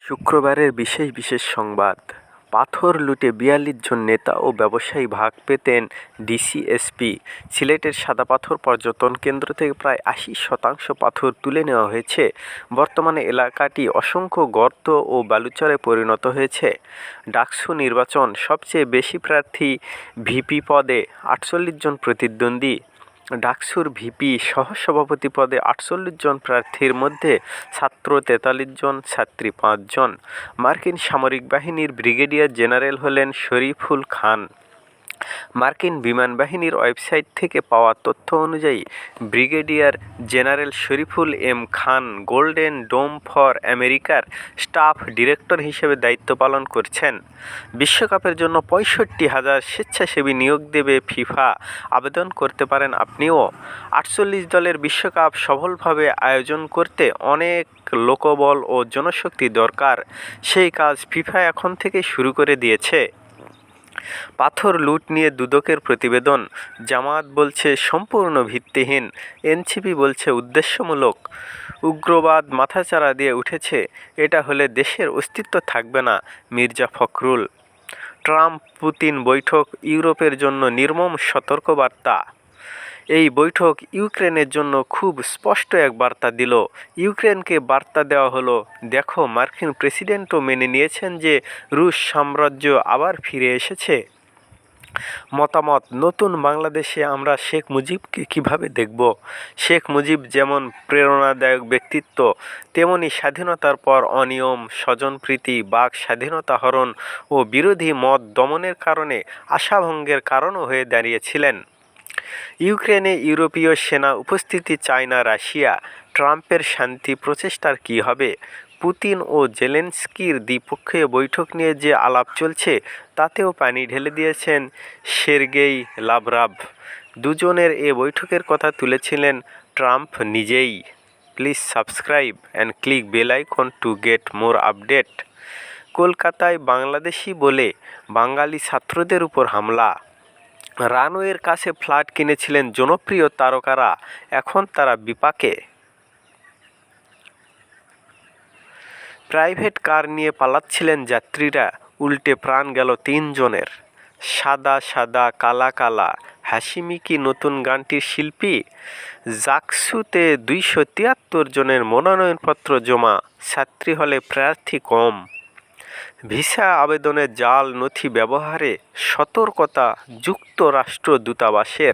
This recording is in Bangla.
শুক্রবারের বিশেষ সংবাদ। পাথর লুটে ৪২ জন নেতা ও ব্যবসায়ী ভাগ পেতেন ডিসি-এসপি। সিলেটের সাদাপাথর পর্যটন কেন্দ্র থেকে প্রায় ৮০% পাথর তুলে নেওয়া হয়েছে। বর্তমানে এলাকাটি অসংখ্য গর্ত ও বালুচরে পরিণত হয়েছে। ডাকসু নির্বাচন, সবচেয়ে বেশি প্রার্থী ভিপি পদে ৪৮ জন প্রতিদ্বন্দ্বী। ডাকসুর ভিপি সহসভাপতি পদে ৪৮ জন প্রার্থীর মধ্যে ছাত্র ৪৩ জন, ছাত্রী ৫ জন। মার্কিন সামরিক বাহিনীর ব্রিগেডিয়ার জেনারেল হলেন শরীফুল খান। মার্কিন বিমান বাহিনীর ওয়েবসাইট থেকে পাওয়া তথ্য অনুযায়ী brigadier general Shariful M Khan golden dome for আমেরিকার স্টাফ ডিরেক্টর হিসেবে দায়িত্ব পালন করছেন। বিশ্বকাপের জন্য ৬৫,০০০ স্বেচ্ছাসেবী নিয়োগ দেবে ফিফা। আবেদন করতে পারেন আপনিও। ৪৮ দলের বিশ্বকাপ সফলভাবে আয়োজন করতে অনেক লোকবল ও জনশক্তি দরকার। সেই কাজ ফিফা এখন থেকে শুরু করে দিয়েছে। পাথর লুট নিয়ে দুদকের প্রতিবেদন। জামায়াত বলছে সম্পূর্ণ ভিত্তিহীন, এনসিপি বলছে উদ্দেশ্যমূলক। উগ্রবাদ মাথাচাড়া দিয়ে উঠেছে, এটা হলে দেশের অস্তিত্ব থাকবে না, মির্জা ফখরুল। ট্রাম্প পুতিন বৈঠক ইউরোপের জন্য নির্মম সতর্কবার্তা। এই বৈঠক ইউক্রেনের জন্য খুব স্পষ্ট এক বার্তা দিল। ইউক্রেনকে বার্তা দেওয়া হলো, দেখো মার্কিন প্রেসিডেন্টও মেনে নিয়েছেন যে রুশ সাম্রাজ্য আবার ফিরে এসেছে। মতামত। নতুন বাংলাদেশে আমরা শেখ মুজিবকে কিভাবে দেখব? শেখ মুজিব যেমন প্রেরণাদায়ক ব্যক্তিত্ব, তেমনি স্বাধীনতার পর অনিয়ম, স্বজনপ্রীতি, বাক স্বাধীনতা হরণ ও বিরোধী মত দমনের কারণে আশাভঙ্গের কারণও হয়ে দাঁড়িয়েছিলেন। ইউক্রেনে ইউরোপীয় সেনা উপস্থিতি চায় না রাশিয়া। ট্রাম্পের শান্তি প্রচেষ্টার কী হবে? পুতিন ও জেলেনস্কির দ্বিপক্ষীয় বৈঠক নিয়ে যে আলাপ চলছে, তাতেও পানি ঢেলে দিয়েছেন সের্গেই লাভরভ। দুজনের এ বৈঠকের কথা তুলেছিলেন ট্রাম্প নিজেই। Please subscribe and click bell icon to get more update. কলকাতায় বাংলাদেশি বলে বাঙালি ছাত্রদের উপর হামলা। রানওয়ের কাছে ফ্ল্যাট কিনেছিলেন জনপ্রিয় তারকারা, এখন তারা বিপাকে। প্রাইভেট কার নিয়ে পালাচ্ছিলেন যাত্রীরা, উল্টে প্রাণ গেল ৩ জনের। সাদা সাদা কালা কালা, হাসিমি কি নতুন গানটির শিল্পী? জাকসুতে ২৭৩ জনের মনোনয়নপত্র জমা, ছাত্রী হলে প্রার্থী কম। ভিসা আবেদনে জাল নথি ব্যবহারে সতর্কতা যুক্তরাষ্ট্র দূতাবাসের।